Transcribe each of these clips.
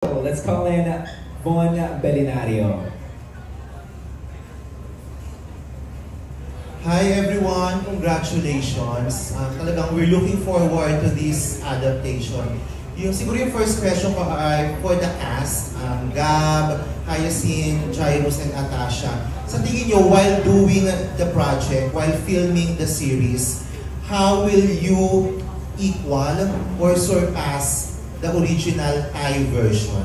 Let's call in Von Belinario. Hi everyone, congratulations. Talagang we're looking forward to this adaptation. Siguro yung first question ko ay for the cast, Gab, Hyacinth, Jairus, and Atasha. Sa tingin nyo, while doing the project, while filming the series, how will you equal or surpass the original Thai version?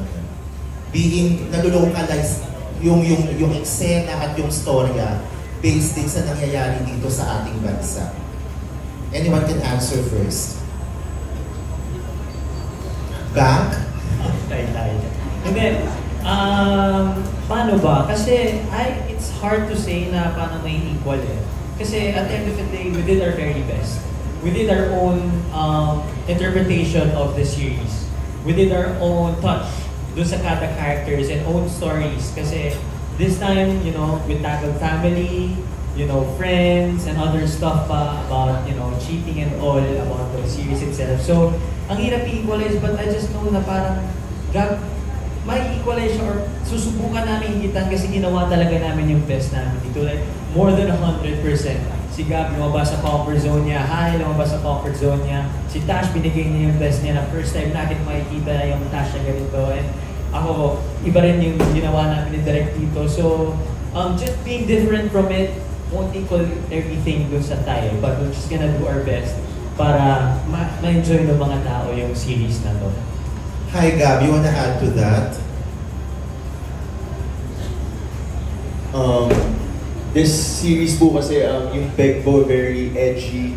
Being nalulocalize yung eksena at yung storya based din sa nangyayari dito sa ating bansa. Anyone can answer first. Back? Hindi. Paano ba? Kasi it's hard to say na paano may equal eh. Kasi at the end of the day, we did our very best. We did our own interpretation of the series. We did our own touch dun sa kada characters and own stories. Kasi this time, we tackled family, friends and other stuff pa about, cheating and all about the series itself. So, ang hirap i-equalize, but I just know na parang may equalize or susubukan namin higitan kasi ginawa talaga namin yung best namin dito. Like, more than 100%. Si Gab lumabas sa comfort zone niya, Hai lumabas sa comfort zone niya. Si Tash binigay niya yung best niya na first time natin makikita yung Tash na ganito. And ako, iba rin yung ginawa namin ni Direct dito. So, just being different from it won't equal everything dun sa tayo. But we're just gonna do our best para ma-enjoy ng mga tao yung series na to. Hi Gab, you wanna add to that? This series po kasi yung Begbo very edgy,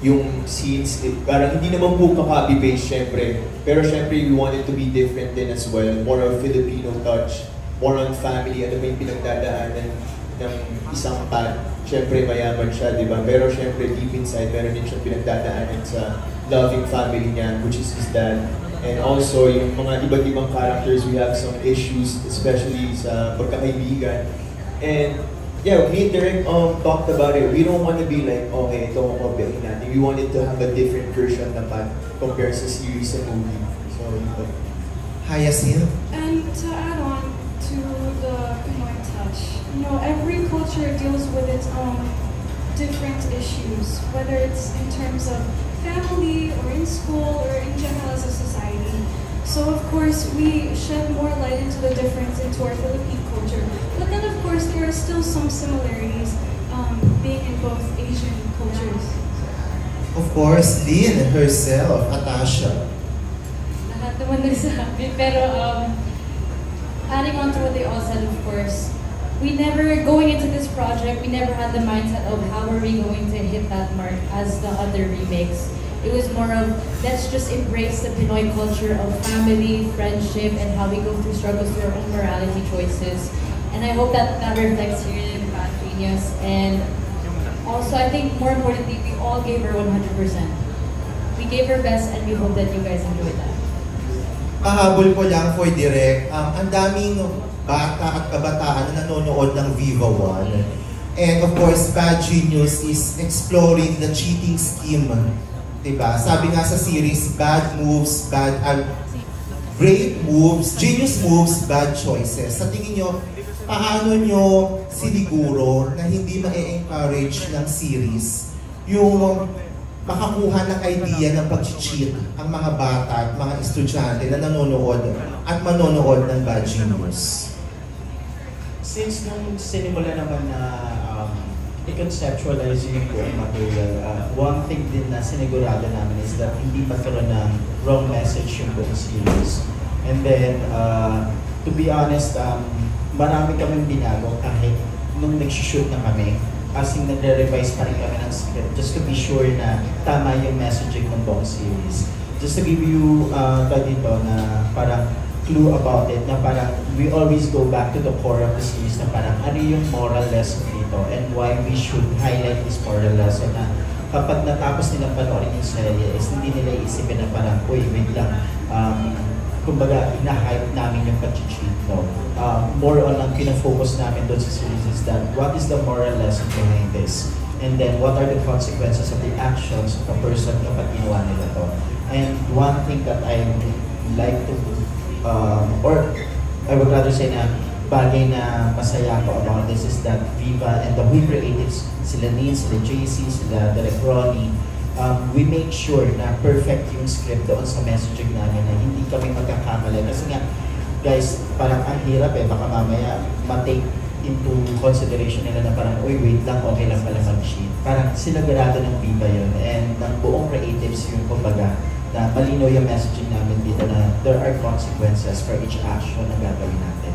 yung scenes, parang hindi naman po ka-copy-paste syempre. Pero syempre, we want it to be different din as well. More of Filipino touch, more on family, ano ba yung pinagdadaanan ng isang pan. Syempre, mayaman siya, di ba? Pero syempre, deep inside, meron din siya pinagdadaanan sa loving family niya, which is his dad. And also, yung mga iba't ibang characters, we have some issues, especially sa pagkakaibigan. And yeah, me and Derek talked about it. We don't want to be like, okay, ito ang kopyahin natin. We wanted to have a different version naman compared sa series and movie. So, Hyacinth? And to add on to the Pinoy touch, every culture deals with its own different issues, whether it's in terms of family or in school or in general as a society. So of course, we shed more light into the difference into our Philippine culture. But then of course, there are still some similarities being in both Asian cultures. Of course, Lynn herself, Atasha. Lahat naman nagsabi. Pero adding on to what they all said, of course, going into this project, we never had the mindset of how are we going to hit that mark as the other remakes. It was more of, let's just embrace the Pinoy culture of family, friendship, and how we go through struggles through our own morality choices. And I hope that reflects here in Bad Genius. And also, I think more importantly, we all gave her 100%. We gave our best, and we hope that you guys enjoyed that. Pahabol ko lang for Direct, ang daming bata at kabataan na nanonood ng Viva One. And of course, Bad Genius is exploring the cheating scheme. Diba? Sabi nga sa series, bad moves, great moves, genius moves, bad choices. Sa tingin nyo, paano nyo siniguro na hindi ma-encourage ng series yung makakuha ng idea ng pag-cheat ang mga bata at mga estudyante na nanonood at manonood ng Bad Genius? Since nung sinimula naman na i-conceptualize yung buong material, one thing din na sinigurado namin is that hindi magkaroon ng wrong message yung buong series. And then, to be honest, marami kaming binago kahit nung nag-shoot na kami. As in, nagre-revise pa rin kami ng script just to be sure na tama yung messaging ng buong series. Just to give you dito na parang clue about it, na parang we always go back to the core of the series na parang ano yung moral lesson dito and why we should highlight this moral lesson na kapag natapos nilang panoorin yung serye is hindi nila isipin na parang, uy, wait lang, kumbaga, ina-hype namin yung pag-cheat, no? More on ang pinafocus namin doon sa series is that what is the moral lesson behind this? And then, what are the consequences of the actions of a person kapag ginawa nila to? And one thing that I would like to, or I would rather say na bagay na masaya ko about this is that Viva and the We Creatives, sila Neil, sila JC, sila Direk Ronnie, we make sure na perfect yung script doon sa messaging namin na hindi kami magkakamali. Kasi nga, guys, parang ang hirap baka mamaya ma-take into consideration nila na parang, uy, wait lang, okay lang pala mag-sheet. Parang sinagurado ng Viva yun and ng buong creatives yung kumbaga na malinaw yung messaging namin dito na there are consequences for each action na gagawin natin.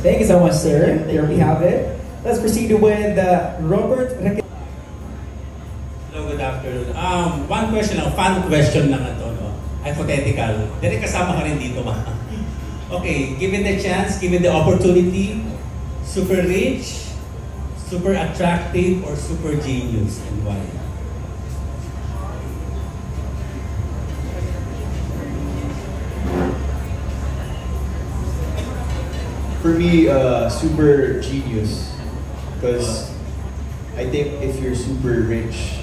Thank you so much, sir. Here we have it. Let's proceed with Robert. Hello, good afternoon. One question lang, fan question lang ito, no? Hypothetical. Dahil kasama ka rin dito, ma. Okay, given the chance, given the opportunity, super rich, super attractive, or super genius, and why? For me, super genius. Because I think if you're super rich,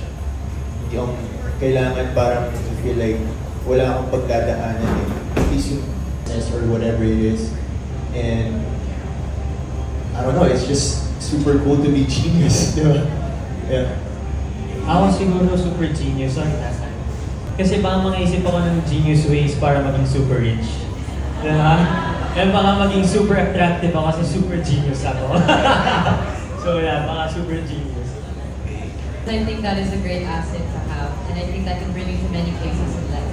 yung kailangan parang you feel like wala akong pagdadaanan eh. At least yung business or whatever it is. And I don't know, it's just super cool to be genius, di ba? Yeah. Ako siguro super genius. Sorry, nasa. Kasi baka makaisip ako ng genius ways para maging super rich. Diba? Eh baka maging super attractive ako kasi super genius ako. So yeah, baka super genius. I think that is a great asset to have, and I think that can bring you to many places in life.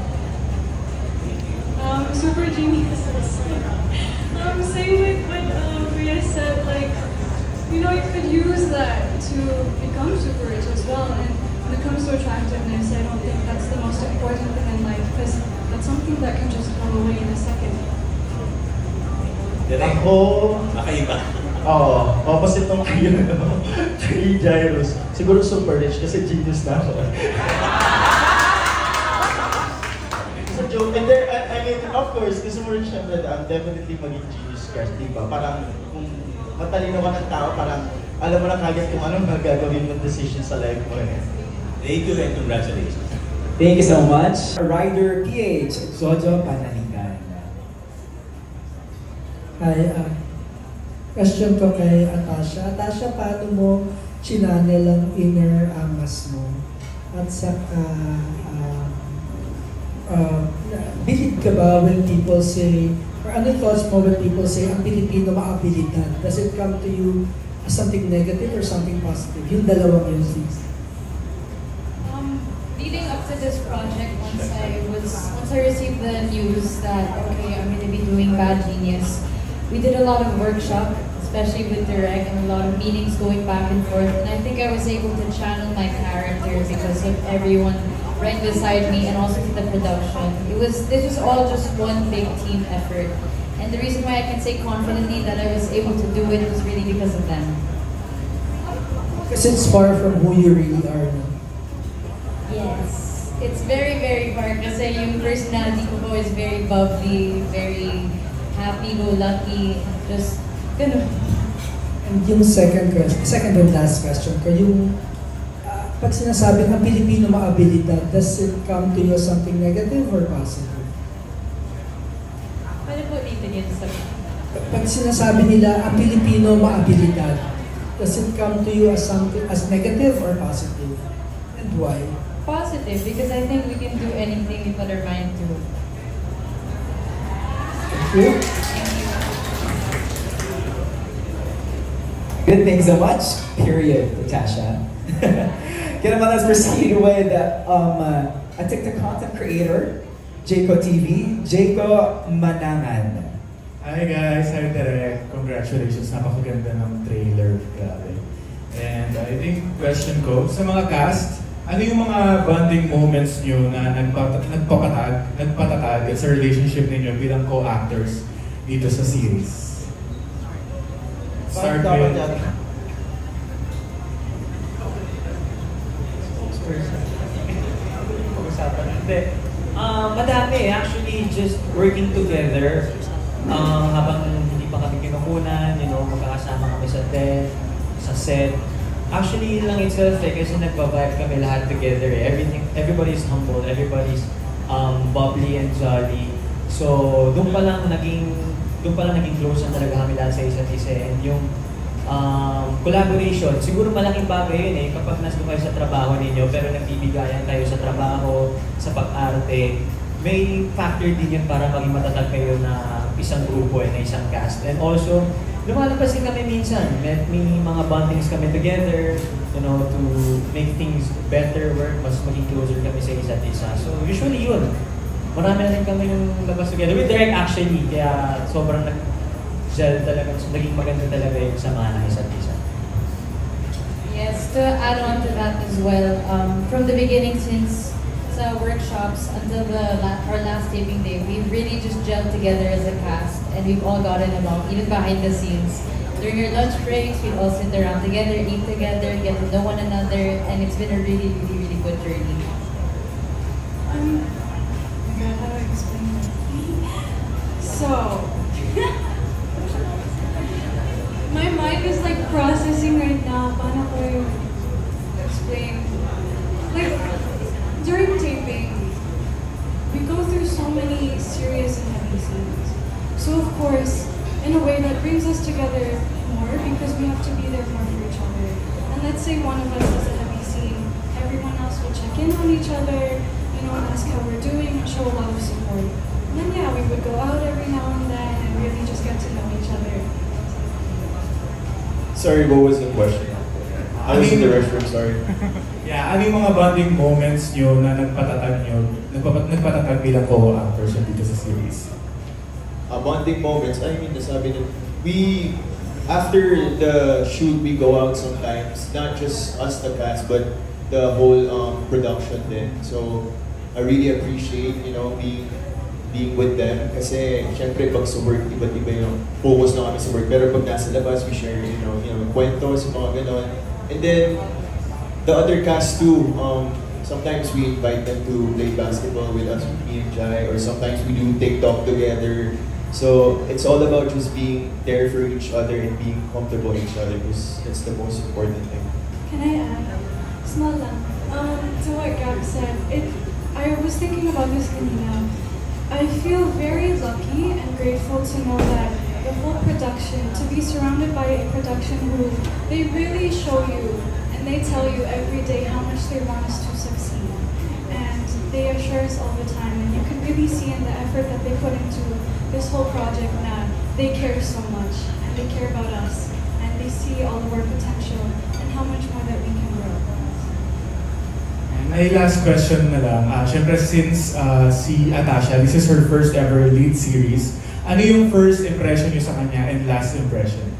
Super genius. Same with what Priya said, like, you know, you could use that to become super rich as well. And when it comes to attractiveness, I don't think that's the most important thing in life, because that's something that can just go away in a second. Ako, Makaiba. opposite nung kayo, kay Jairus. Siguro super rich kasi genius na ako. It's a joke. And then, I mean, of course, gusto mo rin syempre, definitely maging genius ka, di ba? Parang, kung matalino ka ng tao, parang alam mo na kagad kung anong magagawin mong decision sa life mo eh. Thank you and congratulations. Thank you so much. Rider PH, Jojo Pananigan. Hi, question ko kay Atasha. Atasha, paano mo chinanel ang inner angas mo? At saka, believe ka ba when people say, or ano yung thoughts mo when people say, ang Pilipino maabilidad? Does it come to you as something negative or something positive? Yung dalawang yun, please. Leading up to this project, once I received the news that okay, I'm going to be doing Bad Genius, we did a lot of workshop, especially with Direk, and a lot of meetings going back and forth. And I think I was able to channel my character because of everyone right beside me, and also to the production. This was all just one big team effort. And the reason why I can say confidently that I was able to do it was really because of them. Because it's far from who you really are. No? Yes. It's very, very far kasi yung personality ko is very bubbly, very happy-go-lucky, just ganun. And yung second and last question ko, yung pag sinasabing ang Pilipino maabilidad, does it come to you as something negative or positive? Paano po dito yun sa... Pag sinasabi nila ang Pilipino maabilidad, does it come to you as something as negative or positive? And why? Positive, because I think we can do anything we put our mind to. Thank you. Good, thanks so much. Period, Natasha. Okay, naman, let's proceed with a TikTok content creator, Jayco TV, Jayco Manangan. Hi guys, hi Direk. Congratulations, napakaganda ng trailer. Grabe. And I think question ko, sa mga cast, ano yung mga bonding moments nyo na nagpatatag sa relationship ninyo bilang co-actors dito sa series? Start with... Madami actually, just working together habang hindi pa kami kinukunan, magkakasama kami sa set, Actually, yun lang itself kasi nagpa-vibe kami lahat together everybody's humble, everybody's bubbly and jolly. So, doon pa lang naging close na talaga kami lahat sa isa't isa. And yung collaboration, siguro malaking bagay yun kapag nasa kayo sa trabaho ninyo pero nagbibigayan kayo sa trabaho, sa pag-arte, may factor din yun para maging matatag kayo na isang grupo na isang cast. And also, lumalabas din kami minsan. May mga bondings kami together, to make things better work, mas maging closer kami sa isa't isa. So usually yun, marami na rin kami yung labas together. With direct actually, kaya sobrang nag-gel talaga, naging maganda talaga yung samahan ng isa't isa. Yes, to add on to that as well, from the beginning since sa workshops until our last taping day, we've really just gelled together as a cast and we've all gotten along, even behind the scenes. During our lunch breaks, we all sit around together, eat together, get to know one another, and it's been a really, really, really good journey. Oh my God, how do I explain that? So, my mind is like processing right now. Paano ko yung explain? Like, during taping, we go through so many serious and heavy scenes. So of course, in a way that brings us together more because we have to be there more for each other. And let's say one of us has a heavy scene, everyone else will check in on each other, and ask how we're doing and show a lot of support. And then yeah, we would go out every now and then and really just get to know each other. Sorry, what was the question? I was in the restroom, sorry. Yeah, ano yung mga bonding moments nyo na nagpatatag bilang co-actors dito sa series? Bonding moments, nasabi nyo, after the shoot, we go out sometimes, not just us the cast, but the whole production din. So, I really appreciate, being with them. Kasi, syempre, pag sa work, iba't iba yung focus na kami sa work. Pero pag nasa labas, we share, kwentos, mga ganon. And then, the other cast too, sometimes we invite them to play basketball with us, with me and Jai, or sometimes we do TikTok together. So it's all about just being there for each other and being comfortable with each other because that's the most important thing. Can I add? Small lang. To what Gab said, I was thinking about this kanina. I feel very lucky and grateful to know that the whole production, to be surrounded by a production who they really show you and they tell you every day how much they want us to succeed. And they assure us all the time, and you can really see in the effort that they put into this whole project that they care so much and they care about us and they see all of our potential and how much more that we can grow. My last question na lang. Siyempre since si Atasha, this is her first ever lead series, ano yung first impression niyo sa kanya and last impression?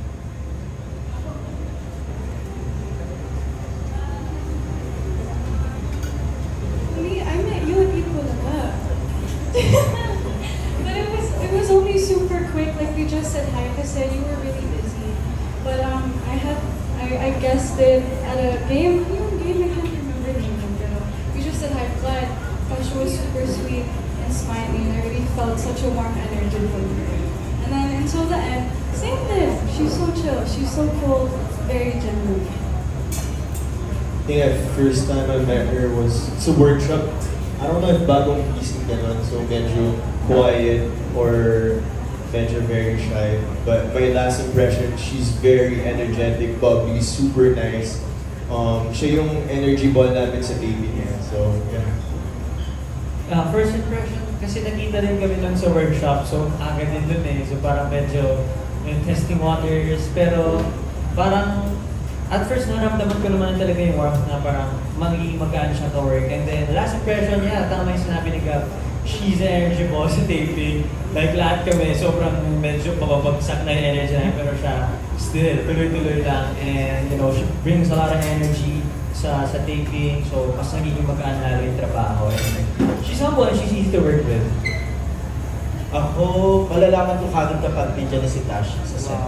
I met you at Ipulaga. But it was only super quick, like we just said hi because you were really busy. But I guessed it at a game, I can't remember the name, pero we just said hi, but Tasha was super sweet and smiling. I really felt such a warm energy from her. And then until the end, same thing. She's so chill, she's so cool, very genuine. I think the first time I met her was sa workshop. I don't know if bagong gising ganon, so medyo quiet or medyo very shy. But my last impression, she's very energetic, bubbly, super nice. Siya yung energy ball namin sa taping niya. So, yeah. First impression, kasi nakita din kami lang sa workshop, so agad din dun So parang medyo yung testing waters, pero parang at first naramdaman ko naman talaga yung warmth na parang magaan siya ka-work. And then last impression niya, tama yung sinabi ni Gab, she's the energy ball sa taping. Like lahat kami, sobrang medyo mababagsak na yung energy namin, pero siya still tuloy-tuloy lang. And she brings a lot of energy sa taping, so mas nagiging magaan lalo yung trabaho. And she's someone she's easy to work with. Ako, malalaman ko kagad kapag video na si Tash sa set.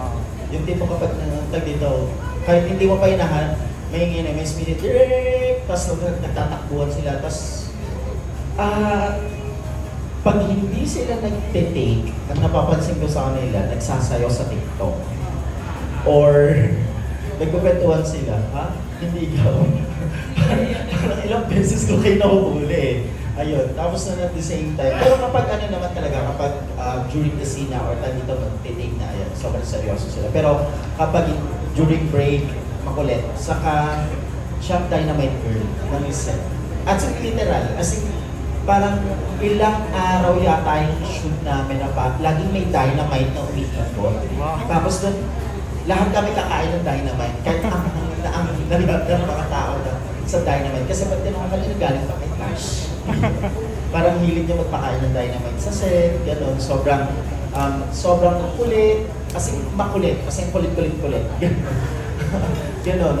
Yung tipo kapag nangantag dito, kahit hindi mo pa inahan, may minute direct, tapos nagtatakbuhan sila, tapos pag hindi sila nag-take, ang napapansin ko sa kanila, nagsasayaw sa TikTok. Or nagpapwentuhan sila, ha? Hindi ikaw. Parang ilang beses ko kayo nahuhuli eh. Ayun, tapos na at the same time. Pero kapag ano naman talaga, kapag during the scene na or dito mag-take na, ayan, sobrang seryoso sila. Pero kapag during break, makulit, saka siya dynamite girl ng isa. At literal, as in, parang ilang araw yata yung shoot namin na laging may dynamite na umiikot. Tapos doon, lahat kami kakain ng dynamite. Kahit ang mga tao na sa dynamite. Kasi pag tinanong kami, nagaling pa kay Tash. Parang hilig niya magpakain ng dynamite sa set, gano'n. Sobrang kulit, kasi makulit, kasi kulit-kulit-kulit. Gano'n.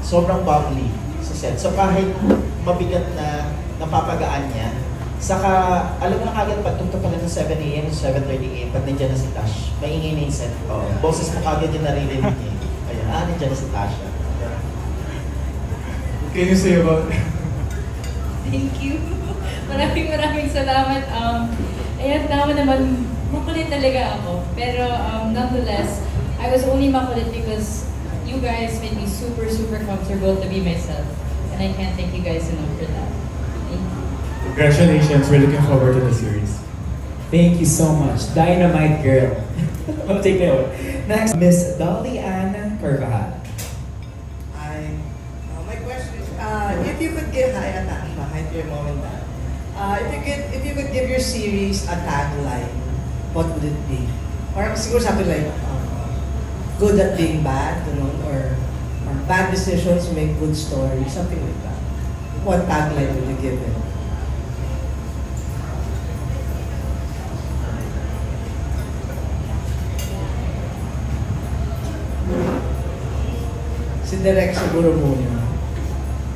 Sobrang bubbly sa set. So kahit mabigat na napapagaan niya, saka alam mo na kagad pagtugtog pala ng 7 a.m. 7:30 a.m. pag nandiyan na si Tash, maingay na yung set. Boses mo kagad yung naririnig niya. Ayun, nandiyan na si Tasha. Can you say about Thank you. Maraming salamat. Ayan, tama naman, makulit talaga ako. Pero nonetheless, I was only makulit because you guys made me super comfortable to be myself. And I can't thank you guys enough for that. Thank you. Congratulations, we're looking forward to the series. Thank you so much. Dynamite girl. I'll take note. Next, Miss Dolly Ann Carvajal. My question is, if you could give, hi Natasha, hi to your mom and dad. If you could give your series a tagline, what would it be? Or siguro something like, good at being bad, or bad decisions make good stories, something like that. What tagline would you give it? Si Derek siguro muna.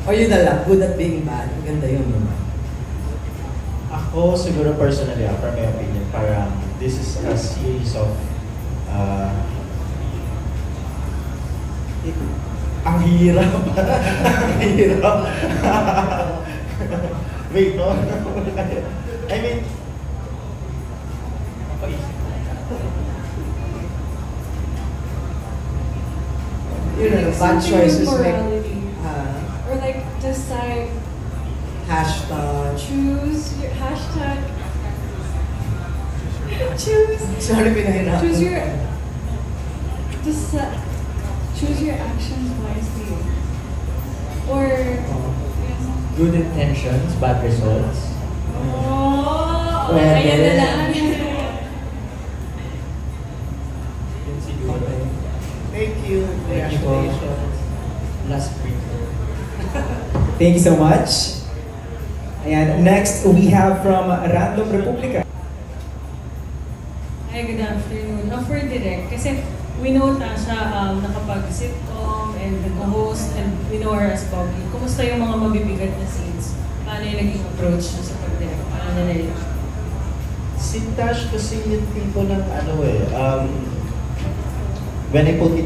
O yun na lang, good at being bad. Maganda yun naman. Ako siguro personally, for my opinion, parang this is a series of ang hirap. Ang hirap. Wait, no? I mean, You know, bad choices like, or like decide, hashtag. choose your hashtag, choose Sorry, pinahirapan. choose your actions wisely, or Good intentions, bad results. Oh, ayan na lang. Thank you. Congratulations. Last week. Thank you so much. And next, we have from Random Republica. Hi, good afternoon. For Direk, kasi we know Tasha nakapag-sitcom and nag-host and we know her as Bobby. Kumusta yung mga mabibigat na scenes? Paano yung naging approach niya sa pag-direct? Paano na nila? si Tash kasi yung tipo ng when I put it,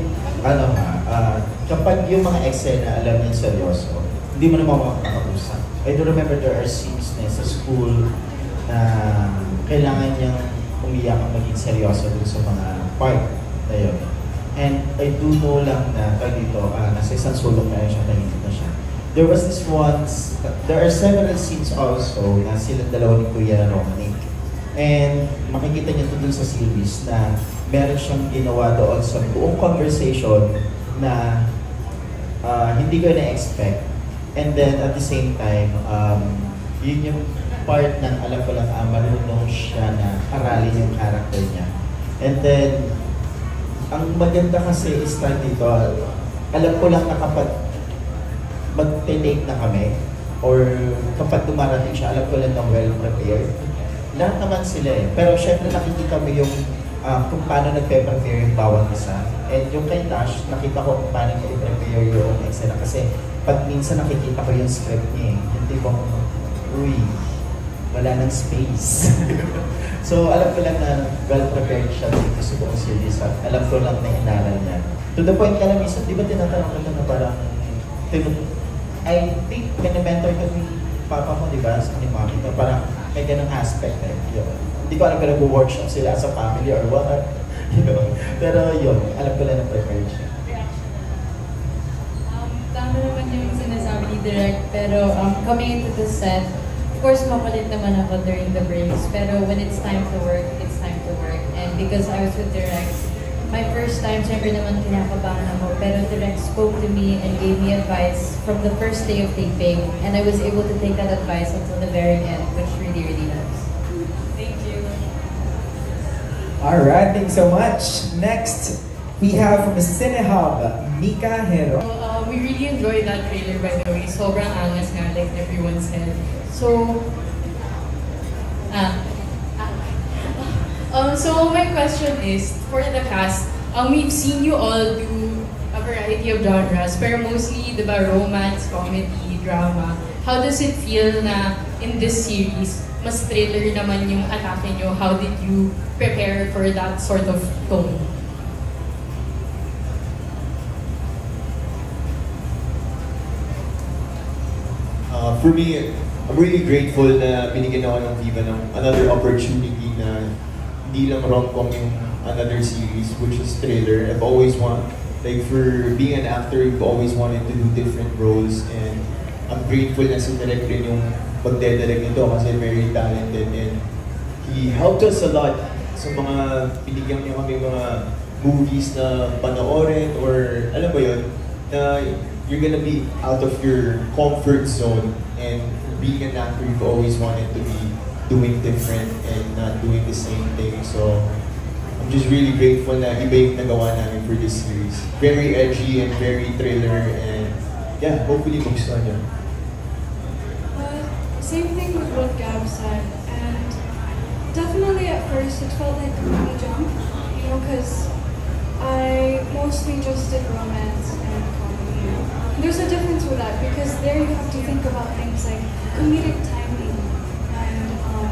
kapag yung mga eksena alam niya seryoso, hindi mo naman makakausap. I do remember there are scenes na sa school na kailangan niyang umiyak ang maging seryoso dun sa mga part na yun. And I do know lang na dito, nasa isang sulok na siya, tahimik na siya. There was this once, there are several scenes also na silang dalawa ni Kuya Romanic. And makikita niyo dun sa series na meron siyang ginawa doon sa buong conversation na hindi ko na-expect. And then at the same time, yun yung part ng alam ko lang marunong siya na aralin yung character niya. And then, ang maganda kasi is time dito, alam ko lang na kapag mag-take na kami, or kapag dumarating siya, alam ko lang na well-prepared. Lahat naman sila eh. Pero syempre nakikita mo yung kung paano nagpe-prepare yung bawat isa. And yung kay Tash, nakita ko kung paano niya i-prepare yung eksena. Kasi pag minsan nakikita ko yung script niya, yung tipong, uy, wala nang space. So alam ko lang na well-prepared siya dito sa buong series. At alam ko lang na inaral niya. To the point ka na minsan, di ba tinatanong ko na parang, I think mentor ko ni Papa mo, di ba? Sa ni Mami, na parang may ganang aspect eh. Hindi ko alam kung nag-workshop sila as a family or what. Pero yun, alam ko lang na prepared siya. Direk, pero coming into the set, of course, makulit naman ako during the breaks, pero when it's time to work, it's time to work. And because I was with Direk, my first time, syempre naman kinakabahan ako, pero Direk spoke to me and gave me advice from the first day of taping, and I was able to take that advice until the very end, which really, really helps. Thank you. Alright, thanks so much. Next, we have from the Cinehub, Mika Hero. We really enjoyed that trailer, by the way. Sobrang angas nga, like everyone said. So, so my question is, for the cast, we've seen you all do a variety of genres, pero mostly, di ba, romance, comedy, drama. How does it feel na in this series, mas thriller naman yung atake nyo? How did you prepare for that sort of tone? For me, I'm really grateful na binigyan ako ng Viva ng another opportunity na hindi lang rom-com yung another series, which is thriller. I've always like for being an actor, I've always wanted to do different roles, and I'm grateful na si Direk rin yung magdedirect nito kasi very talented, and he helped us a lot sa mga binigyan niya kami mga movies na panoorin, or alam mo yun, na you're gonna be out of your comfort zone, and being an actor, you've always wanted to be doing different and not doing the same thing. So I'm just really grateful na iba yung nagawa namin for this series. Very edgy and very thriller, and yeah, hopefully magustuhan niyo. Same thing with what Gab said, and definitely at first it felt like a mini jump, you know, because I mostly just did romance and comedy. There's a difference with that because there you have to think about things like comedic timing and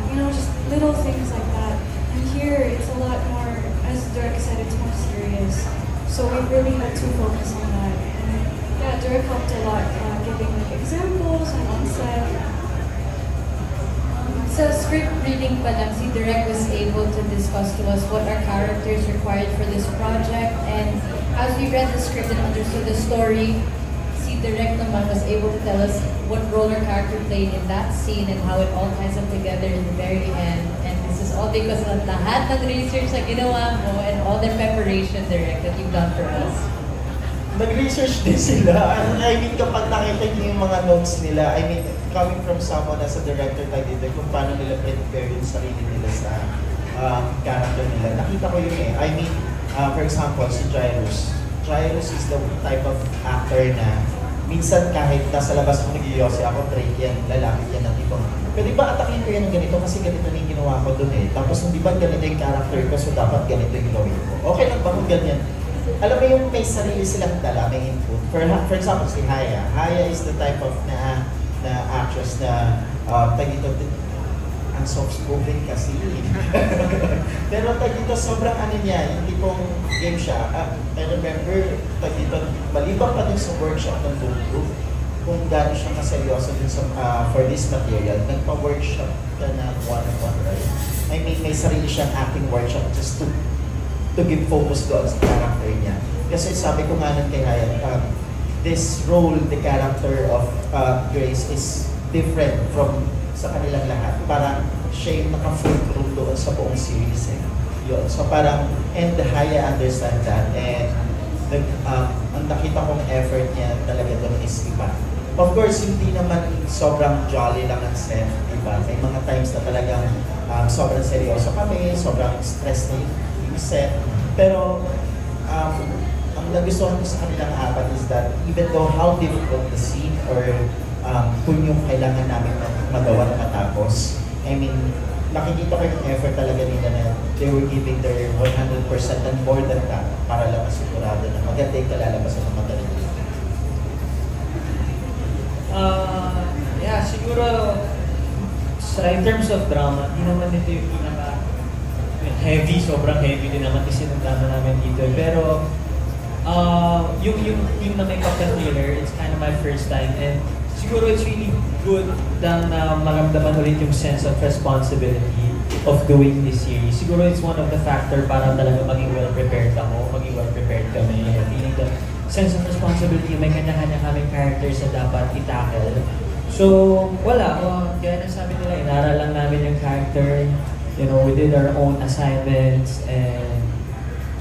you know, just little things like that. And here it's a lot more, as Direk said, it's more serious. So we really had to focus on that. And yeah, Direk helped a lot, giving like examples and on set. Sa script reading pa lang, si Direk was able to discuss to us what our characters required for this project, and as we read the script and understood the story, si Direk naman was able to tell us what role our character played in that scene and how it all ties up together in the very end. And this is all because of lahat ng research na ginawa mo and all the preparation, Direk, that you've done for us. Nag-research din sila. I mean, kapag nakita niyo yung mga notes nila, I mean, coming from someone as a director like dito, kung paano nila prepare yung sarili nila sa character nila. Nakita ko yun eh. I mean, for example, si Jairus. Jairus is the type of actor na minsan kahit nasa labas ko nag-iossi ako, break yan, lalapit yan ng tipong, pwede ba atakin ko yan ng ganito kasi ganito na yung ginawa ko dun eh. Tapos hindi ba ganito yung character ko, so dapat ganito yung gawin ko. Okay lang ba kung ganyan? Alam mo yung may sarili silang dala, may input. For example, si Haya. Haya is the type of na actress na ang soft-spoken kasi. Pero dito sobrang ano niya, yung tipong game siya. I remember, maliban pa din sa workshop ng book group, kung gano'n siya kaseryoso din for this material, nagpa-workshop ka na one-on-one, right? I mean, may sarili siyang acting workshop just to give focus doon sa character niya. Kasi sabi ko nga nun kay Haya, this role, the character of Grace is different from sa kanilang lahat. Parang siya yung naka-fulcrum doon sa buong series eh. Yun. So parang, and Haya understand that, and ang nakita kong effort niya talaga doon is iba. Of course, hindi naman sobrang jolly lang ang set, diba? May mga times na talagang sobrang seryoso kami, sobrang stress na yung set. Pero, ang nagustuhan ko sa kanilang apat is that even though how difficult the scene or kung yung kailangan namin magawa na matapos, I mean, nakikita ko yung effort talaga nila na they were giving their 100% and more than that para lang masigurado na maganda yung kalalabasan ng mata nila. Yeah, siguro in terms of drama, hindi naman ito yung pinaka heavy, sobrang heavy din naman kasi ng drama namin dito. Pero yung team na may Captain Thriller, it's kind of my first time, and siguro it's really good na maramdaman ulit yung sense of responsibility of doing this series. Siguro it's one of the factor para talaga maging well-prepared ako, maging well-prepared kami. Feeling the sense of responsibility, may kanya-kanya kaming characters na dapat i-tackle. So, wala. Kaya nasabi nila, inaral lang namin yung character. You know, we did our own assignments and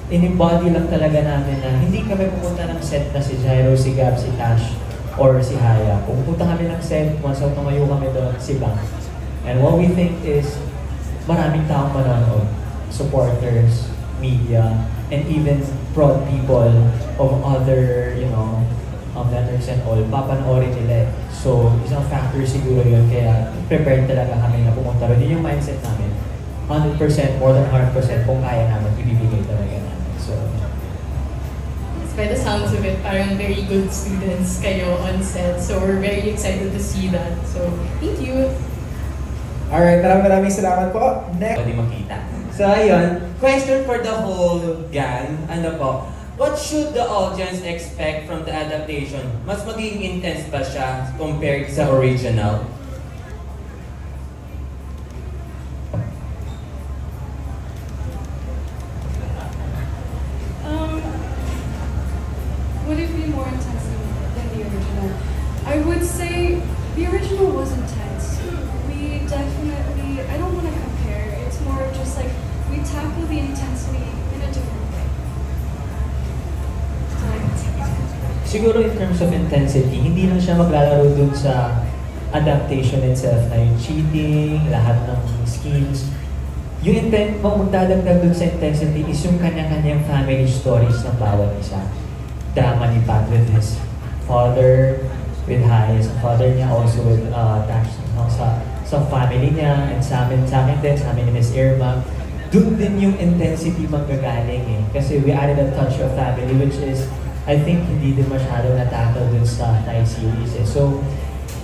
in-embody lang talaga namin na hindi kami pupunta ng set na si Jairo, si Gab, si Tash, or si Haya. Pupunta kami ng set, once out tumayo kami doon, si Bang. And what we think is, maraming taong manonood, supporters, media, and even proud people of other, you know, networks and all, papanoorin nila. So, isang factor siguro yun, kaya prepared talaga kami na pumunta rin. Yun yung mindset namin. 100%, more than 100% kung kaya namin, ibibigay talaga namin. So, by the sounds of it, parang very good students kayo on set. So, we're very excited to see that. So, thank you. Alright, maraming salamat po. Next. Pwede makita. So, ayun. Question for the whole gang. Ano po? What should the audience expect from the adaptation? Mas magiging intense ba siya compared sa original? Would it be more intense than the original? I would say the original was intense. We definitely, I don't want to compare. It's more of just like we tackle the intensity in a different way. Siguro in terms of intensity, hindi lang siya maglalaro dun sa adaptation itself na yung cheating, lahat ng schemes. Yung magdadagdag dun sa intensity is yung kanya-kanyang family stories ng bawat isa. Drama ni Pat with his father, with Haya, sa father niya, also with Dax sa family niya, and sa amin din, sa amin ni Miss Irma. Doon din yung intensity manggagaling eh. Kasi we added a touch of family, which is, I think, hindi din masyado na-tackle dun sa Thai series eh. So,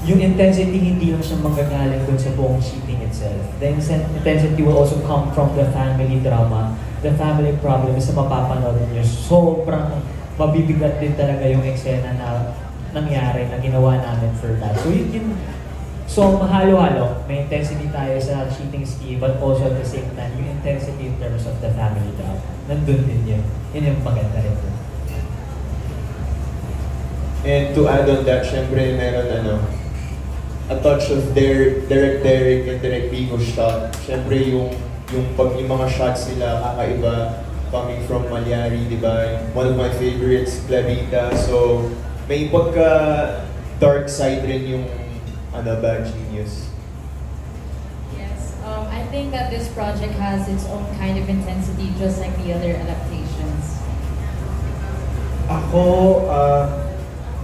yung intensity hindi lang siya manggagaling dun sa buong cheating itself. The intensity will also come from the family drama, the family problems na mapapanood niyo. Sobrang mabibigat din talaga yung eksena na nangyari, na ginawa namin for that. So mahalo-halo. May intensity tayo sa cheating scheme, but also at the same time, yung intensity in terms of the family drama. Nandun din yun. Yun yung maganda rin dun. And to add on that, syempre meron a touch of Derek and Derek Vigo shot. Syempre yung mga shots nila kakaiba, coming from Malyari, di ba? One of my favorites, Clavita. So may pagka dark side rin yung Bad Genius. Yes, I think that this project has its own kind of intensity, just like the other adaptations. Ako,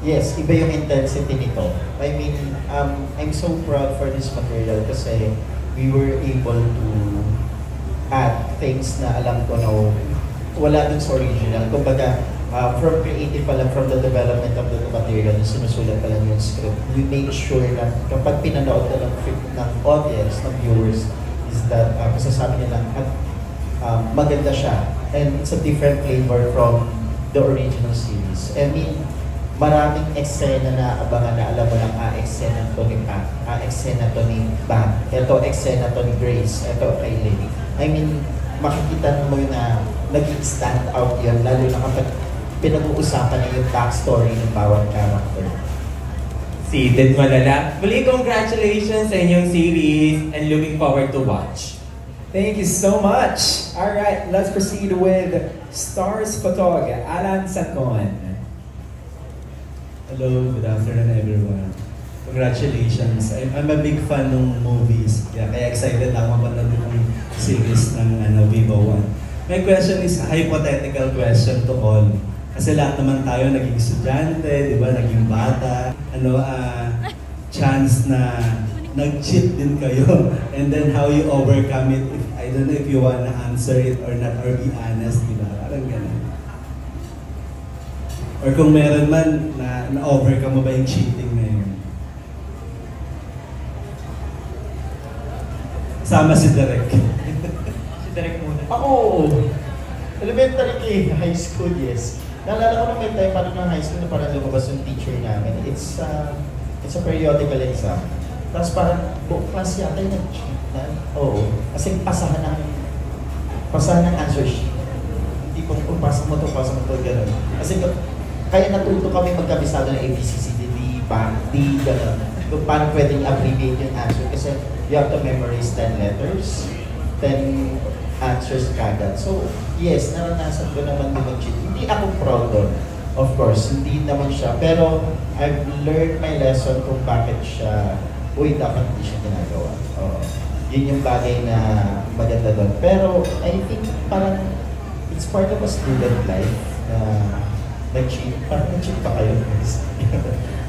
yes, iba yung intensity nito. I mean, I'm so proud for this material kasi we were able to add things na alam ko na wala dun sa original. Kumbaga, from creative pa lang, from the development of the material, na sinusulat pa lang yung script, we make sure na kapag pinanood na ng audience, ng viewers, is that masasabi nila at maganda siya. And it's a different flavor from the original series. I mean, maraming eksena na abangan na alam mo lang, eksena to ni Pat, eksena to ni Bang, ito eksena to ni Grace, ito kay Lily. I mean, makikita mo na nag-stand out yun, lalo na kapag pinag-uusapan niya yung backstory ng bawat character. Seated malala. Muli, congratulations sa inyong series and looking forward to watch. Thank you so much. All right, let's proceed with Stars Photog, Alan Sancon. Hello, good afternoon everyone. Congratulations. I'm a big fan ng movies. Kaya excited ako mapanood ng series ng Viva One. My question is a hypothetical question to all. Kasi lahat naman tayo naging estudyante, di ba? Naging bata. Chance na nag-cheat din kayo. And then how you overcome it. I don't know if you wanna answer it or not, or be honest, di ba? Parang ganun. Or kung meron man, na-overcome mo ba yung cheating na yun? Sama si Derek. Si Derek muna. Ako, elementary kay high school, yes. Naalala ko nung may time parang ng high school na parang lumabas yung teacher namin. It's a periodical exam. Tapos parang buong class yata yung nag-cheat na. Oo. Kasi pasahan ng answer sheet. Hindi kung pasa mo to, gano'n. Kasi kaya natuto kami magkabisado ng ABCCD, D, gano'n. Kung paano pwedeng abbreviate yung answer kasi you have to memorize 10 letters, 10 answers kagad. So, yes, naranasan ko naman din mag-cheat. Hindi ako proud doon. Of course, hindi naman siya. Pero, I've learned my lesson kung bakit siya, dapat hindi siya ginagawa. Yun yung bagay na maganda doon. Pero, I think parang, it's part of a student life na nag-cheat. Parang nag-cheat pa kayo.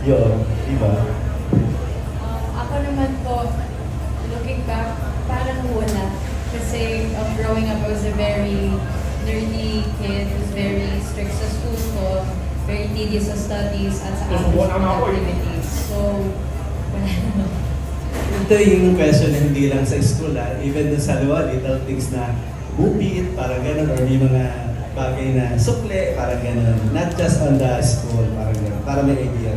Yun, di ba? Ako naman po, looking back, parang wala. Kasi growing up, I was a very nerdy kid, was very strict sa school ko, very tedious sa studies at sa activities. So, wala naman. Ito yung question na hindi lang sa school, even dun sa luwa, little things na bupit, parang gano'n, or may mga bagay na sukle, parang gano'n. Not just on the school, parang gano'n, para may idea.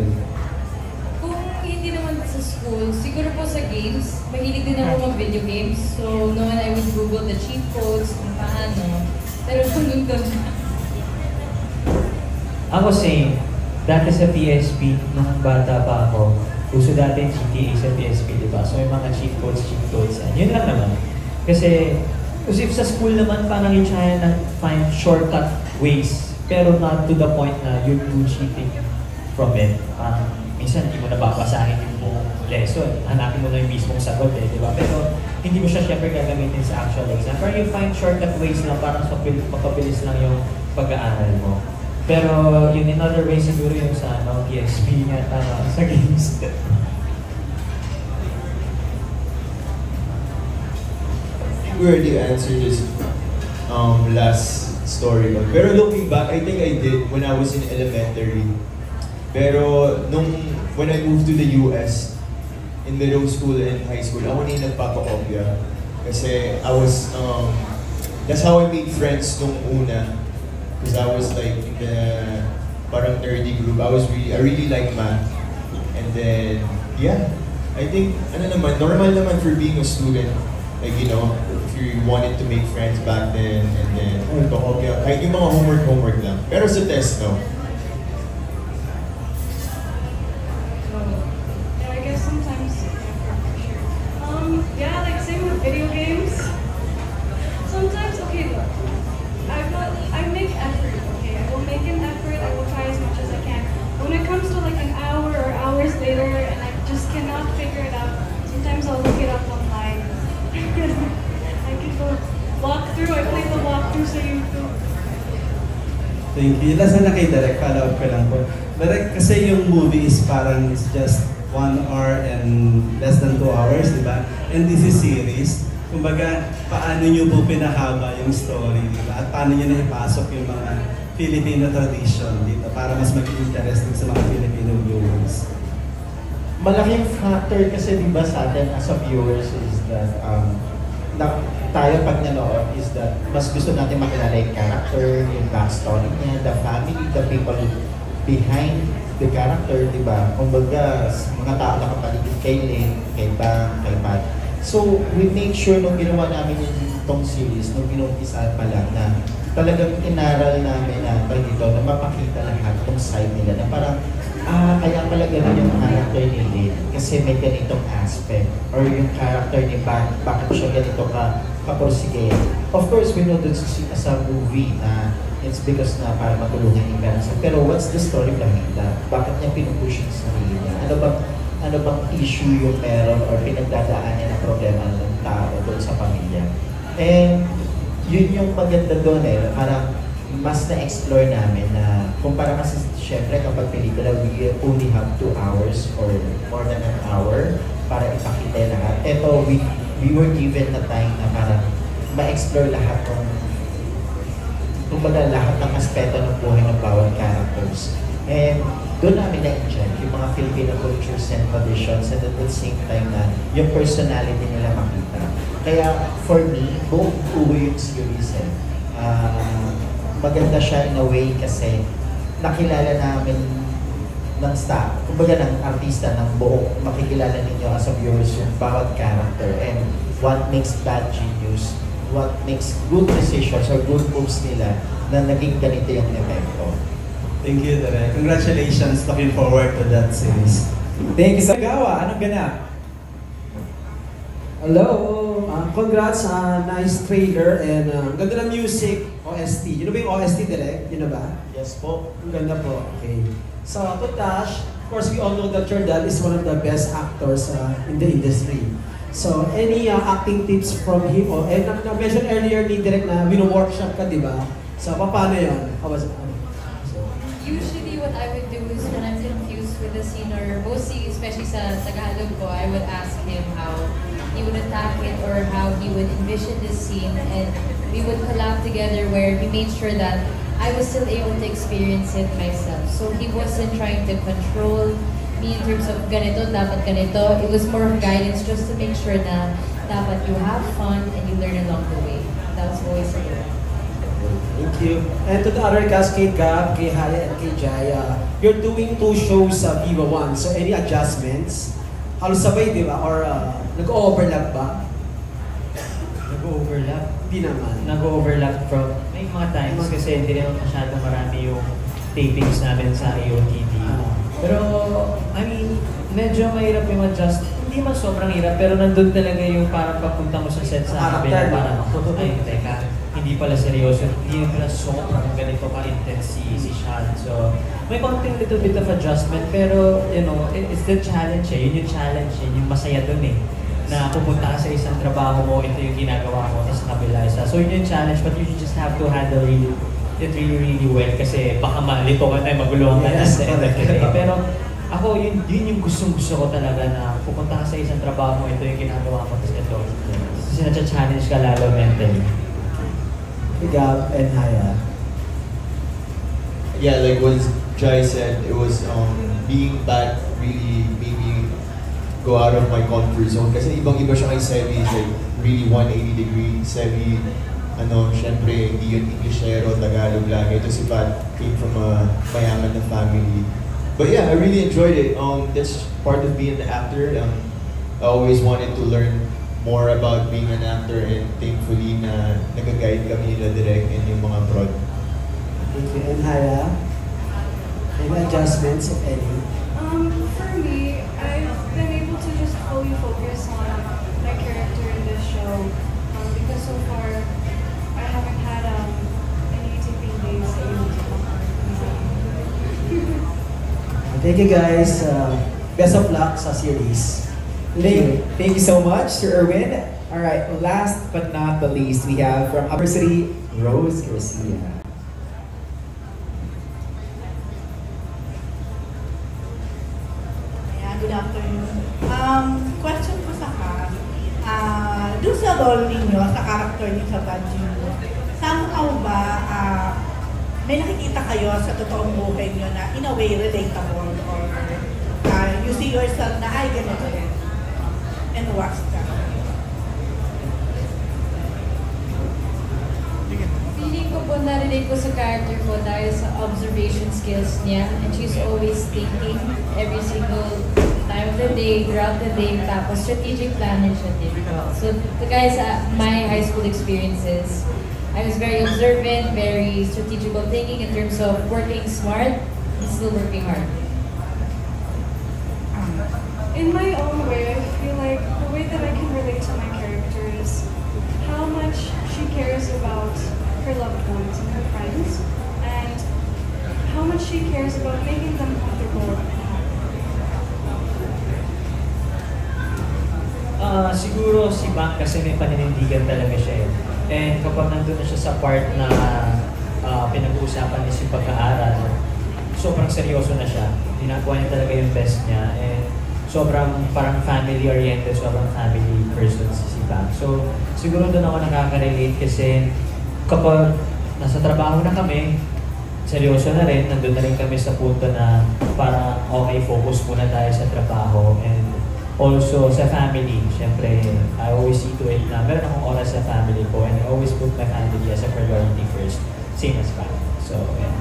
Kung hindi naman sa school, siguro po sa games, mahilig din ako mag-video games. So, noon I would Google the cheat codes, kung paano. Pero hanggang doon. Ako same. Dati sa PSP, nung bata pa ako, uso dati GTA sa PSP, di ba? So may mga cheat codes yan. Yun lang naman. Kasi if sa school naman, parang yung try na find shortcut ways. Pero not to the point na you do cheating from it. Minsan hindi mo nababasahin yung buong lesson. Hanapin mo na yung mismong sagot di ba? Pero hindi mo siya syempre gagamitin sa actual exam. Pero you find shortcut ways lang parang makabilis lang yung pag-aaral mo. Pero yun in other ways siguro yung sa PSP nga tama sa games. We already answered this last story. Pero looking back, I think I did when I was in elementary. Pero when I moved to the US, in middle school and high school, ako na yung nagpapakopya. Kasi I was, that's how I made friends nung una. Because I was like in the parang nerdy group. I really like math. And then, yeah, I think, normal naman for being a student. Like, if you wanted to make friends back then, and then, pakopya, kahit yung mga homework lang. Pero sa test, no. I guess sometimes, yeah, like same with video games. Sometimes, okay, look, I make effort, okay? I will make an effort, I will try as much as I can. When it comes to like an hour or hours later and I just cannot figure it out, sometimes I'll look it up online. I can go walkthrough, I play the walkthrough sa YouTube. Thank you. Last na kay Derek, follow-up ko lang po. Derek, kasi yung movie is parang it's just 1 hour and less than 2 hours, di ba? And this is series. Kumbaga, paano nyo po pinahaba yung story, di ba? At paano nyo na ipasok yung mga Filipino tradition dito para mas mag-interesting sa mga Filipino viewers? Malaking factor kasi di ba sa atin as a viewers is that tayo pag nanood is that mas gusto natin makilala yung character, yung backstory niya, the family, the people behind the character, di ba? Kumbaga, mga tao na kapaligid kay Lynn, kay Bang, kay Pat. So, we make sure nung ginawa namin itong series, nung inumpisa pa lang na talagang inaral namin na dito na mapakita lahat ng side nila na parang kaya pala gano'n yung character ni Lynn kasi may ganitong aspect or yung character ni Bang, bakit siya ganito kaporsige. Of course, we know that as a movie na it's because na para matulungan yung parents. Pero what's the story behind that? Bakit niya pinupush yung sarili niya? Ano bang issue yung meron or pinagdadaanan na problema ng tao doon sa pamilya? And yun yung maganda doon parang mas na-explore namin na kumpara kasi syempre kapag pelikula we only have 2 hours or more than an hour para ipakita lahat. Ito, we were given na time na parang ma-explore lahat ng kumbaga lahat ng aspeto ng buhay ng bawat characters. And doon namin na-enjoy yung mga Filipino cultures and traditions and at the same time na yung personality nila makita. Kaya for me, buong uwi yung series maganda siya in a way kasi nakilala namin ng staff, kumbaga ng artista ng buong makikilala ninyo as a viewers yung bawat character and what makes bad genius, what makes good decisions or good moves nila na naging ganito yung epekto. Thank you, Direk. Congratulations. Looking forward to that series. Thank you sa Gawa. Anong ganap? Hello! Congrats sa nice trailer and ganda ng music, OST. Yun na ba yung OST, Direk? Yun na ba? Yes po. Ang ganda po. Okay. So, to Tash, of course, we all know that your dad is one of the best actors in the industry. So, any acting tips from him? And na-mention earlier ni Direk na wino-workshop ka, di ba? So, paano yun? How was it? Usually what I would do is when I'm confused with the scene or mostly, especially sa Tagalog ko, I would ask him how he would attack it or how he would envision this scene, and we would collab together where we made sure that I was still able to experience it myself. So he wasn't trying to control me in terms of ganito, dapat ganito. It was more of guidance just to make sure na dapat you have fun and you learn along the way. That was always the goal. Thank you. And to the other cast, kay Gab, kay Haya, and kay Jaya, you're doing 2 shows sa Viva One. So any adjustments? Halos sabay, di ba? Or nag-overlap ba? Nag-overlap? Hindi naman. Nag-overlap from, may mga times kasi hindi naman masyadong marami yung tapings namin sa AOTV. Pero, I mean, medyo mahirap yung adjust. Hindi man sobrang hirap, pero nandun talaga yung parang pagpunta mo sa set sa kabila, parang, ay, teka, hindi pala seryoso, hindi pala sobrang ganito ka-intense si Sean. So, may konting little bit of adjustment, pero, you know, it's the challenge eh. Yun yung challenge, yun yung masaya dun eh. Na pupunta ka sa isang trabaho mo, ito yung ginagawa mo, tapos kabila isa. So, yun yung challenge, but you just have to handle it really well kasi baka malito ka na, maguluhan ka na sa end of the day. Pero, ako, yun yung gustong-gusto ko talaga na pupunta ka sa isang trabaho mo, ito yung ginagawa mo, tapos ito. Kasi na-challenge ka lalo mentally. Gab and Haya. Yeah, like what Jai said, it was being back really made me go out of my comfort zone. Kasi ibang-iba siya kay Sevi, like really 180 degree. Sevi, syempre hindi yun Englishero, Tagalog lagi. Ito si Pat came from a mayaman na family. But yeah, I really enjoyed it. That's part of being an actor. I always wanted to learn more about being an actor, and thankfully na nag-guide kami nila Direk and yung mga prod. Thank you. And Haya? Any adjustments, if any? For me, I've been able to just fully focus on my character in this show because so far I haven't had any taping days. Thank you guys. Best of luck sa series. Thank you so much, Sir Erwin. All right, last but not the least, we have from Upper City, Rose Garcia. Yeah, good afternoon. Question ko sa cast. Doon sa role ninyo, sa character niyo sa Bad Genius, somehow ba may nakikita kayo sa totoong buhay niyo na in a way relatable or you see yourself na ay ganito rin? And what's that? Feeling ko po na-relate ko sa character ko dahil sa observation skills niya, and she's always thinking every single time of the day, throughout the day, tapos strategic planner siya din. So the guys my high school experiences, I was very observant, very strategical thinking in terms of working smart and still working hard. In my own way, I feel like the way that I can relate to my character is how much she cares about her loved ones and her friends, and how much she cares about making them comfortable and happy. Siguro si Bang kasi may paninindigan talaga siya eh. And kapag nandun na siya sa part na pinag-uusapan niya si pag-aaral, sobrang seryoso na siya. Ginagawa niya talaga yung best niya. And sobrang parang family-oriented, sobrang family person si Bang. So, siguro doon ako nakaka-relate kasi kapag nasa trabaho na kami, seryoso na rin, nandun na rin kami sa punto na parang okay, focus muna tayo sa trabaho. And also sa family, syempre, I always see to it na meron akong oras sa family ko, and I always put my family as a priority first, same as Bang. So, yeah.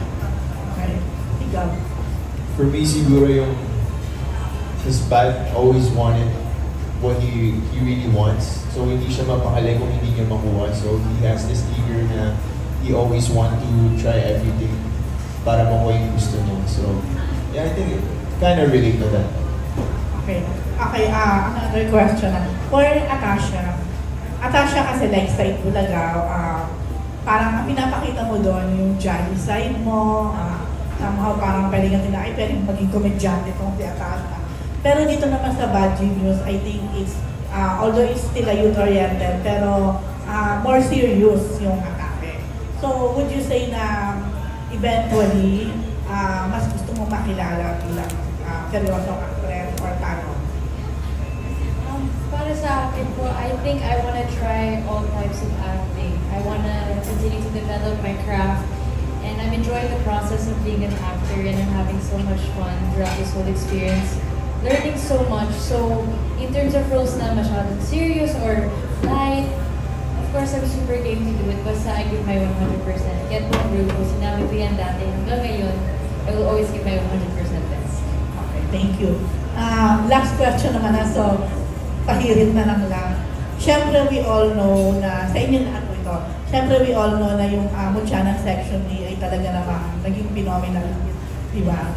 Okay. Ikaw? For me, siguro yung his Bad always wanted what he really wants. So hindi siya mapakali kung hindi niya makuha. So he has this eager na he always want to try everything. para makuha yung gusto niya. So, yeah, I think it kind of relate to that. Okay. Okay, another question. For Atasha. Atasha kasi like sa Itbulaga, parang pinapakita mo doon yung jolly side mo, somehow parang pwede maging komedyante itong si Atasha. Pero dito naman sa Bad Genius, I think it's, although it's still a youth-oriented, pero more serious yung atake. So, would you say na eventually, mas gusto mo makilala bilang seryosong actress or paano? Para sa akin po, I think I want to try all types of acting. I want to continue to develop my craft, and I'm enjoying the process of being an actor, and I'm having so much fun throughout this whole experience, learning so much. So, in terms of roles na masyadong serious or light, of course, I'm super game to do it, basta I give my 100%. Get po group, kung sinabi ko yan dati, hanggang ngayon, I will always give my 100% best. Okay, thank you. Last question naman na, so, pahirit na lang. Siyempre, we all know na, sa inyo na ito, siyempre, we all know na yung Mutya ng Section A ay talaga namang naging phenomenal, di ba?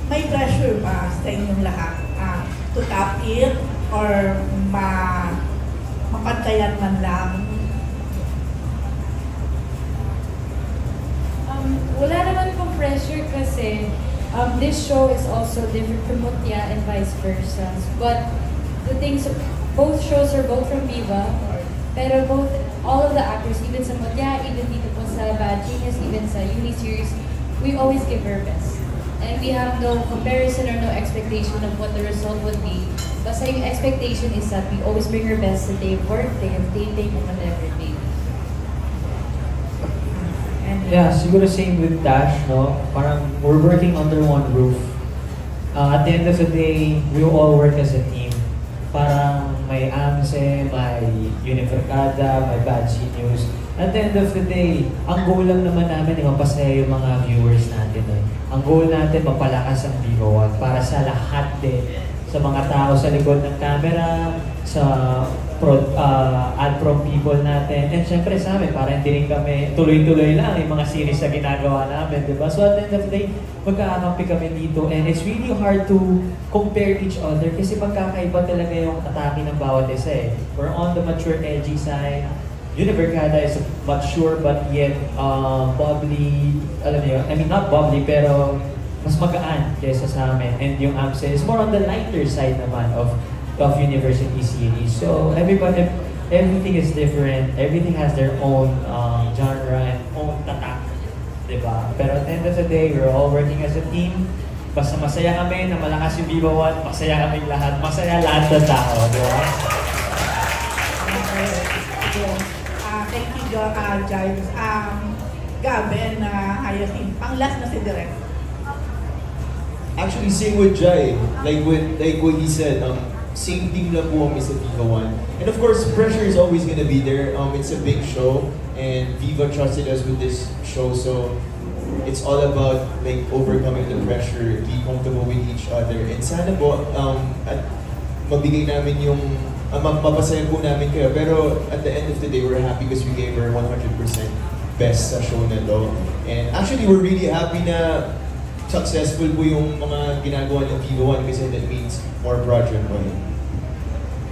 May pressure ba sa inyong lahat to top it or mapantayan man lang? Wala naman pong pressure kasi this show is also different from Mutya and vice versa. But the things, both shows are both from Viva, pero all of the actors, even sa Mutya, even dito po sa Bad Genius, even sa Uni series, we always give our best. And we have no comparison or no expectation of what the result would be. Basta yung expectation is that we always bring our best sa day of work, day of dating, or whatever it may be. Yeah, siguro same with Dash, no? Parang we're working under one roof. At the end of the day, we all work as a team. Parang may AMSE, may Univercada, may Bad Genius. At the end of the day, ang goal lang naman namin ay mapasaya yung mga viewers natin. Ang goal natin, mapalakas ang Viva One para sa lahat din. Sa mga tao sa likod ng camera, sa ad prom people natin, and syempre sa amin, para hindi rin kami tuloy-tuloy lang yung mga series na ginagawa namin, diba? So at the end of the day, magkakakampi kami dito, and it's really hard to compare each other kasi magkakaiba talaga yung atake ng bawat isa eh. We're on the mature, edgy side. Univercada is mature but yet bubbly, alam niyo, I mean not bubbly pero mas magaan kaysa sa amin. And yung AMSE is more on the lighter side naman of university series. So everything is different. Everything has their own genre and own tatak, diba? Pero at the end of the day, we're all working as a team. Basta masaya kami na malakas yung Viva One, masaya kaming lahat, masaya lahat ng tao, diba? Thank you, Giles. Gavin, Hyacinth, pang last na si Direk. Actually, same with Jai. Like what he said, same team lang po kami sa Viva One. And of course, pressure is always gonna be there. It's a big show, and Viva trusted us with this show, so it's all about like overcoming the pressure, be comfortable with each other, and sana po at mabigay namin yung mapasaya po namin kayo. Pero at the end of the day, we're happy because we gave her 100% best sa show na to. And actually, we're really happy na successful po yung mga ginagawa ng Viva One kasi that means more project po.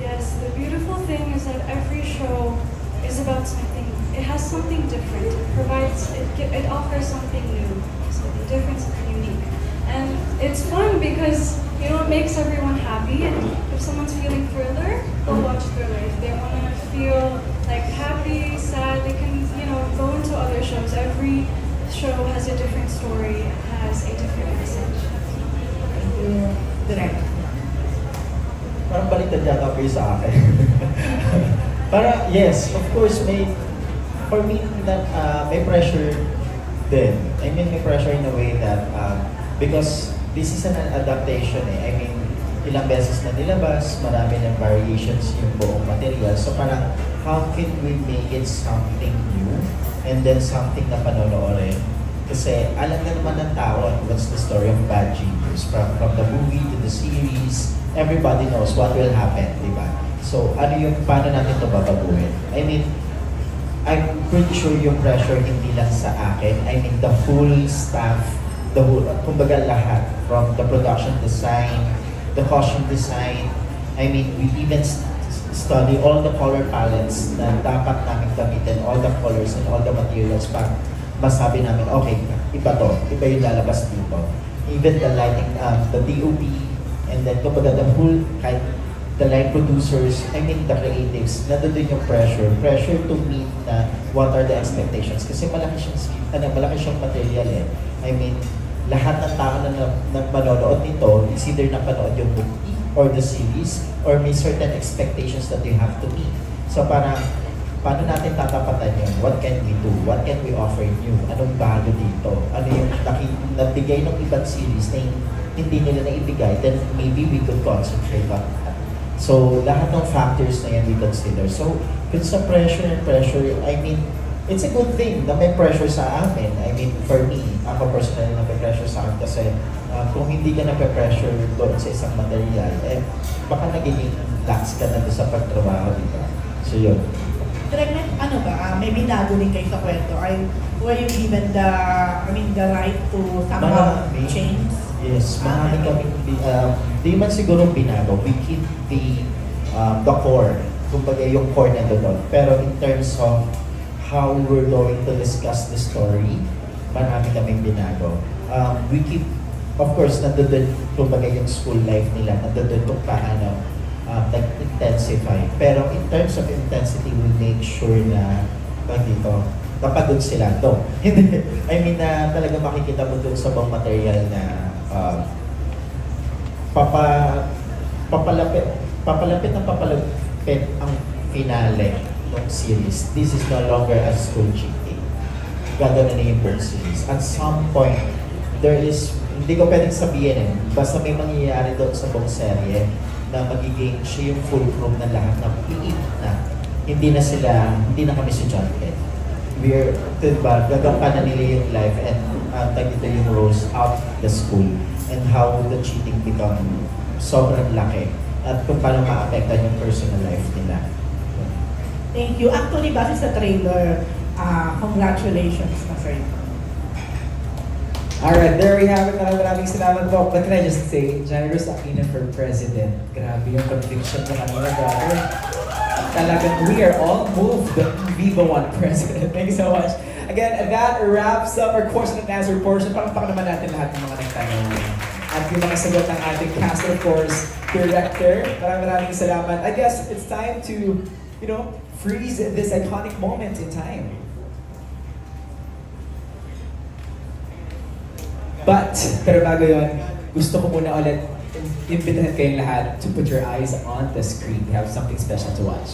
Yes, the beautiful thing is that every show is about something. It has something different. It offers something new, something different, something unique. And it's fun because, you know, it makes everyone happy. And if someone's feeling Thriller, they'll watch Thriller. If they want to feel like happy, sad, they can, you know, go into other shows. Every show has a different story, has a different message. Direct. Parang baliktad yata po yung sa akin. Para, yes, of course, for me, that may pressure din. I mean, may pressure in a way that, because this is an adaptation eh. I mean, ilang beses na nilabas, marami ng variations yung buong material. So parang, how can we make it something new and then something na panonoorin? Kasi alam na naman ng tao what's the story of Bad Genius. From the movie to the series, everybody knows what will happen, di ba? So, paano natin ito babaguhin? I mean, I'm pretty sure yung pressure hindi lang sa akin. I mean, the whole staff, kumbaga lahat, from the production design, the costume design. I mean, we even study all the color palettes na dapat namin gamitin, all the colors and all the materials para masabi namin, okay, iba to, iba yung lalabas dito. Even the lighting, the DOP, and then kumbaga the whole, kahit the light producers, I mean the creatives, nandun din yung pressure to meet na what are the expectations. Kasi malaki siyang material eh. I mean, lahat ng tao na manonood nito, is either napanood yung movie or the series, or may certain expectations that you have to meet. So parang, paano natin tatapatan yun? What can we do? What can we offer new? Anong bago dito? Ano yung nabigay ng ibang series na hindi nila naibigay? Then maybe we could concentrate on that. So lahat ng factors na yan we consider. So it's a pressure, I mean, it's a good thing na may pressure sa amin. I mean, for me, ako personally na may pressure sa akin kasi kung hindi ka na-pressure doon sa isang material, baka nagiging lax ka na doon sa pagtrabaho, di ba? So yun. Direct, ano ba, may binago din kayo sa kwento? Were you given the right to somehow change? Yes, marami kami, di man siguro binago. We keep the core, kumbaga yung core na doon. Pero in terms of how we're going to discuss the story, marami kaming binago. We keep, of course, nandun kumbaga yung school life nila, nandun kung paano nag-intensify. Pero in terms of intensity, we make sure na dito, napagod sila. No, I mean na talaga makikita mo dun sa bang material na papalapit ang finale ng series. This is no longer a school cheating. Gagawin na yung buong series. At some point, there is, hindi ko pwedeng sabihin basta may mangyayari doon sa buong serye na magiging siya yung fulcrum ng lahat na iikot na. Hindi na kami estudyante. We're, diba, gagampanan nila yung life and dito yung roles out the school and how the cheating become sobrang laki at kung paano maapektan yung personal life nila. Thank you. Actually, base sa trailer, congratulations na sir. Alright, there we have it. Maraming salamat po. But can I just say, Jairus Aquino for President. Grabe yung conviction na kanina, brother. Talagang we are all moved. Viva One President. Thank you so much. Again, that wraps up our question and answer portion. Palakpakan naman natin lahat ng mga nagtanong. At yung mga sagot ng ating cast, of course, director. Maraming salamat. I guess it's time to, freeze this iconic moment in time. Pero bago yun, gusto ko muna ulit imbitahan kayong lahat to put your eyes on the screen. We have something special to watch.